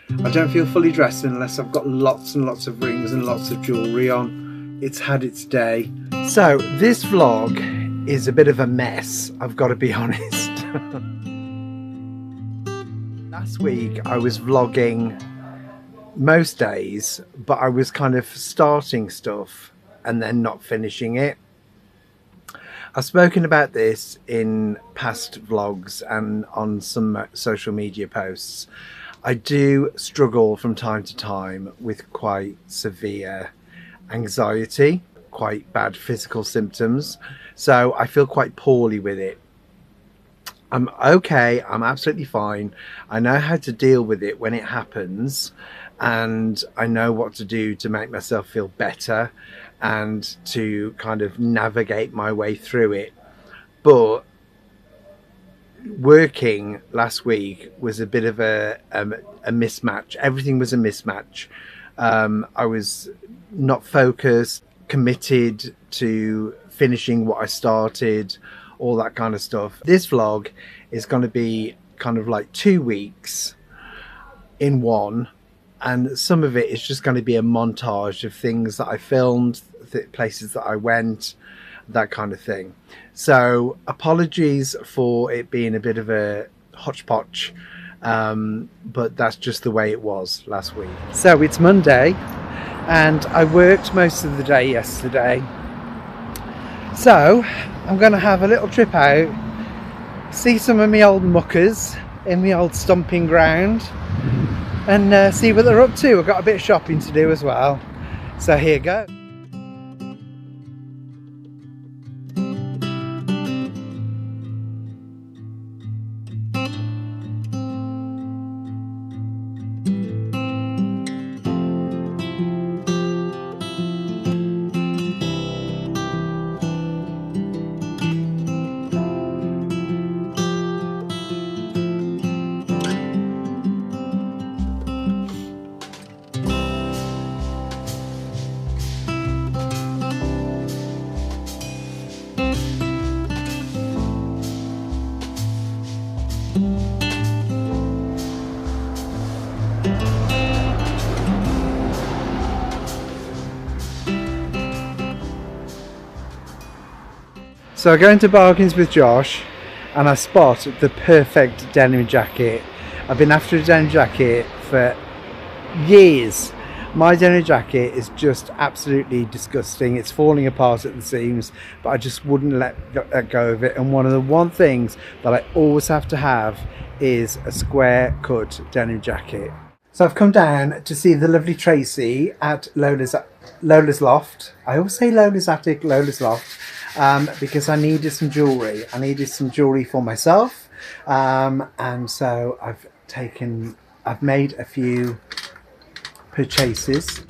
I don't feel fully dressed unless I've got lots and lots of rings and lots of jewellery on. It's had its day. So this vlog is a bit of a mess, I've got to be honest. Last week I was vlogging most days, but I was kind of starting stuff and then not finishing it. I've spoken about this in past vlogs and on some social media posts. I do struggle from time to time with quite severe anxiety, quite bad physical symptoms, so I feel quite poorly with it. I'm okay, I'm absolutely fine. I know how to deal with it when it happens, and I know what to do to make myself feel better and to kind of navigate my way through it. But working last week was a bit of a mismatch. Everything was a mismatch. I was not focused, committed to finishing what I started, all that kind of stuff. This vlog is going to be kind of like 2 weeks in one, and some of it is just going to be a montage of things that I filmed, places that I went, that kind of thing. So apologies for it being a bit of a hodgepodge, but that's just the way it was last week. So it's Monday and I worked most of the day yesterday, so I'm going to have a little trip out, see some of my old muckers in my old stomping ground, and see what they're up to. I've got a bit of shopping to do as well, so here you go. So I go into Bargains with Josh and I spot the perfect denim jacket. I've been after a denim jacket for years. My denim jacket is just absolutely disgusting. It's falling apart at the seams, but I just wouldn't let go of it. And one of the things that I always have to have is a square cut denim jacket. So I've come down to see the lovely Tracy at Lola's Loft. I always say Lola's Attic, Lola's Loft, because I needed some jewellery. I needed some jewellery for myself, and so I've made a few purchases.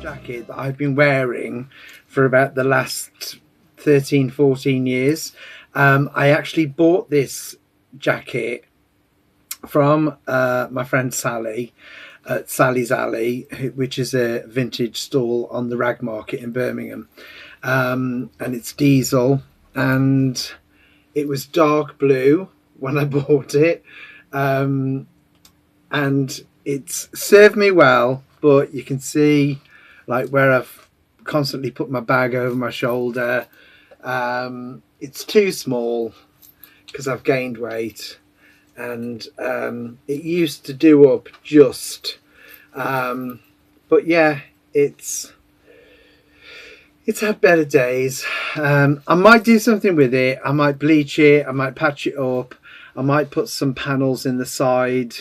Jacket that I've been wearing for about the last 13-14 years. I actually bought this jacket from my friend Sally at Sally's Alley, which is a vintage stall on the Rag Market in Birmingham, and it's diesel, and it was dark blue when I bought it, and it's served me well, but you can see like where I've constantly put my bag over my shoulder. It's too small because I've gained weight, and it used to do up just, but yeah, it's had better days. I might do something with it. I might bleach it, I might patch it up, I might put some panels in the side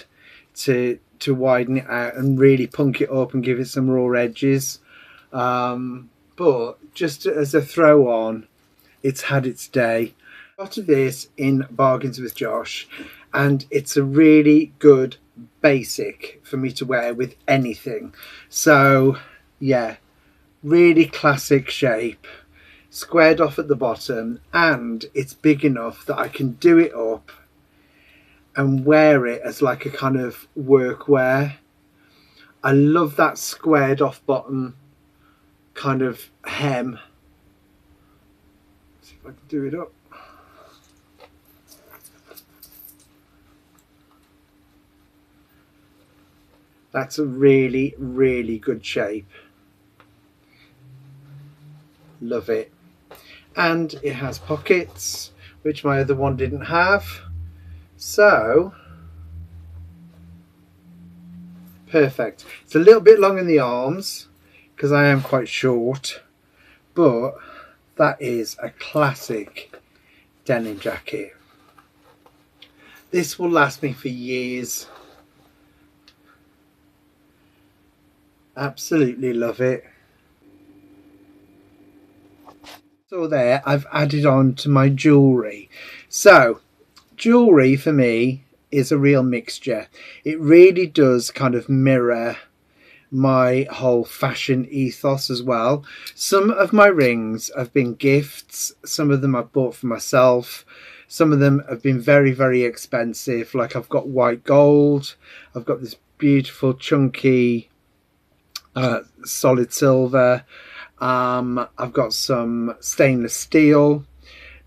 to widen it out and really punk it up and give it some raw edges, but just as a throw on, it's had its day. I got this in Bargains with Josh, and it's a really good basic for me to wear with anything. So yeah, really classic shape, squared off at the bottom, and it's big enough that I can do it up and wear it as like a kind of workwear. I love that squared off bottom kind of hem. Let's see if I can do it up. That's a really, really good shape. Love it. And it has pockets, which my other one didn't have. So perfect. It's a little bit long in the arms because I am quite short, but that is a classic denim jacket. This will last me for years. Absolutely love it. So there, I've added on to my jewellery. So jewellery for me is a real mixture. It really does kind of mirror my whole fashion ethos as well. Some of my rings have been gifts, some of them I've bought for myself, some of them have been very, very expensive. Like I've got white gold, I've got this beautiful chunky solid silver, I've got some stainless steel.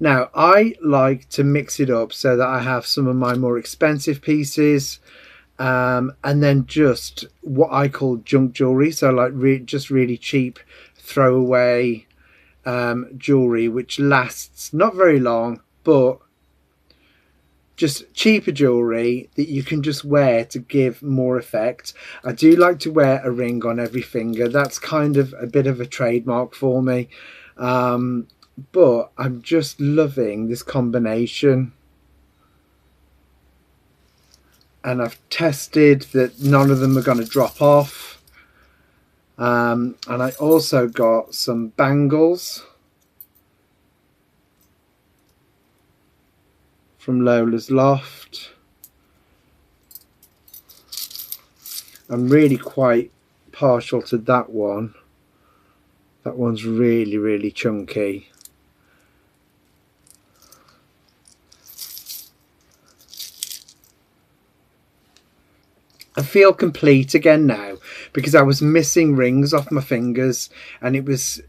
Now I like to mix it up so that I have some of my more expensive pieces, and then just what I call junk jewelry, so like just really cheap throwaway jewelry which lasts not very long, but just cheaper jewelry that you can just wear to give more effect. I do like to wear a ring on every finger. That's kind of a bit of a trademark for me, but I'm just loving this combination. And I've tested that none of them are going to drop off. And I also got some bangles from Lola's Loft. I'm really quite partial to that one. That one's really, really chunky. I feel complete again now because I was missing rings off my fingers, and it was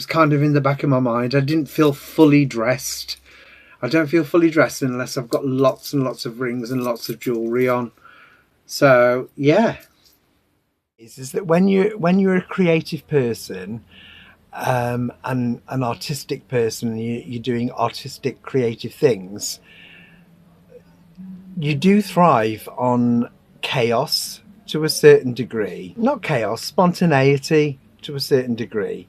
kind of in the back of my mind. I didn't feel fully dressed. I don't feel fully dressed unless I've got lots and lots of rings and lots of jewelry on. So yeah, is that when you're a creative person, and an artistic person, you're doing artistic creative things, you do thrive on chaos to a certain degree. Not chaos, spontaneity to a certain degree.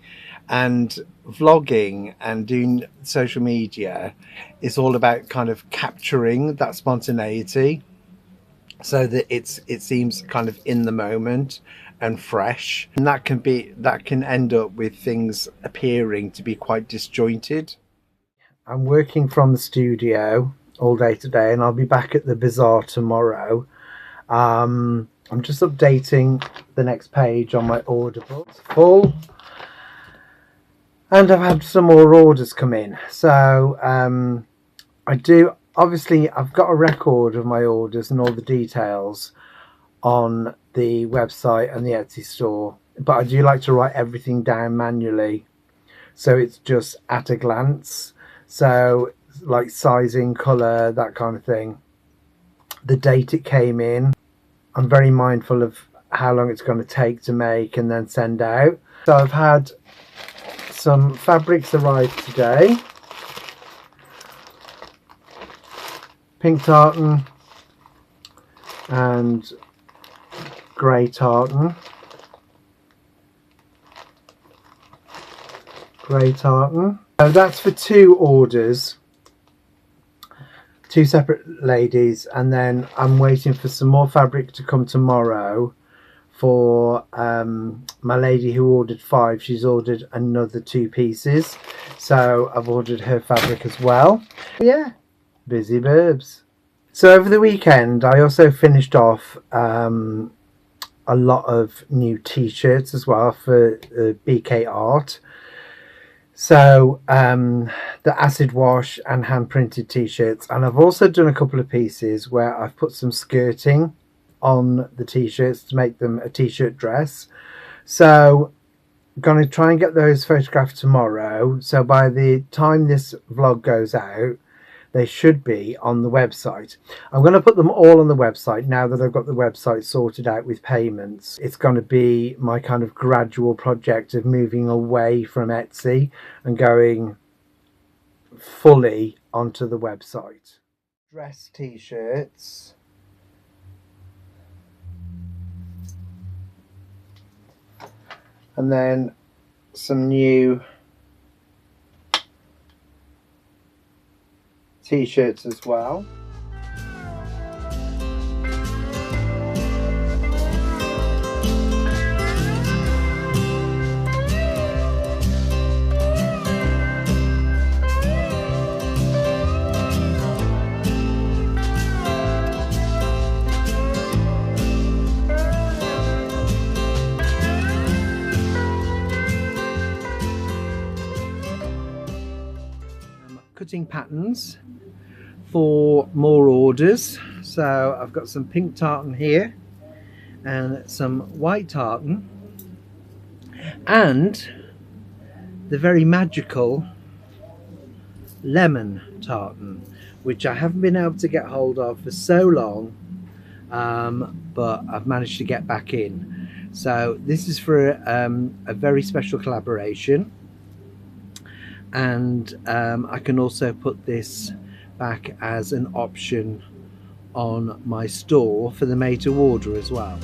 And vlogging and doing social media is all about kind of capturing that spontaneity so that it seems kind of in the moment and fresh, and that can end up with things appearing to be quite disjointed. I'm working from the studio all day today, and I'll be back at the bazaar tomorrow. I'm just updating the next page on my order book. It's full, and I've had some more orders come in. So I've got a record of my orders and all the details on the website and the Etsy store, but I do like to write everything down manually, so it's just at a glance. So like sizing, color, that kind of thing, the date it came in. I'm very mindful of how long it's going to take to make and then send out. So I've had some fabrics arrive today. Pink tartan and grey tartan. So that's for 2 orders, 2 separate ladies, and then I'm waiting for some more fabric to come tomorrow for my lady who ordered 5. She's ordered another 2 pieces, so I've ordered her fabric as well. Yeah, busy burbs. So over the weekend, I also finished off a lot of new t-shirts as well for BK Art. So the acid wash and hand printed t-shirts, and I've also done a couple of pieces where I've put some skirting on the t-shirts to make them a t-shirt dress. So I'm going to try and get those photographed tomorrow, so by the time this vlog goes out they should be on the website. I'm going to put them all on the website now that I've got the website sorted out with payments. It's going to be my kind of gradual project of moving away from Etsy and going fully onto the website. Dress t-shirts. And then some new t-shirts as well. Cutting patterns for more orders. So I've got some pink tartan here and some white tartan and the very magical lemon tartan, which I haven't been able to get hold of for so long, but I've managed to get back in. So this is for a very special collaboration, and I can also put this back as an option on my store for the made to order as well.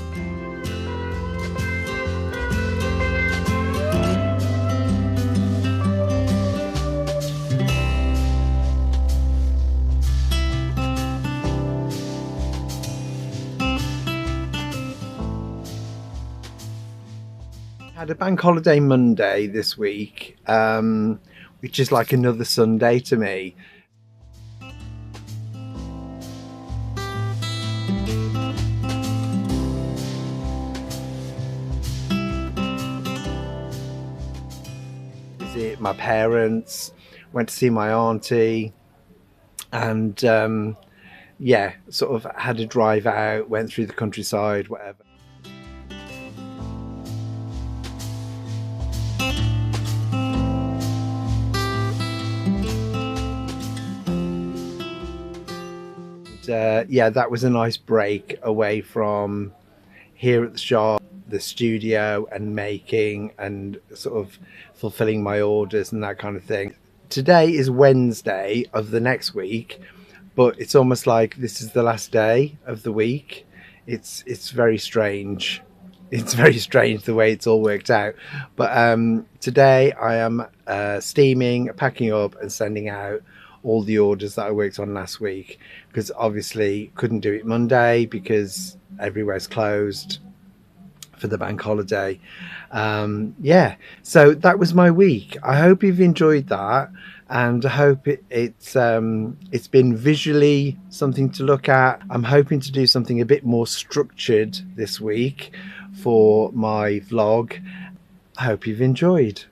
Had a bank holiday Monday this week, which is like another Sunday to me. Visit my parents, went to see my auntie, and yeah, sort of had a drive out, went through the countryside, whatever. Yeah, that was a nice break away from here at the shop, the studio, and making and sort of fulfilling my orders and that kind of thing. Today is Wednesday of the next week, but it's almost like this is the last day of the week. It's very strange. It's very strange the way it's all worked out. But today I am steaming, packing up and sending out all the orders that I worked on last week, because obviously couldn't do it Monday because everywhere's closed for the bank holiday. Yeah, so that was my week. I hope you've enjoyed that, and I hope it's been visually something to look at. I'm hoping to do something a bit more structured this week for my vlog. I hope you've enjoyed.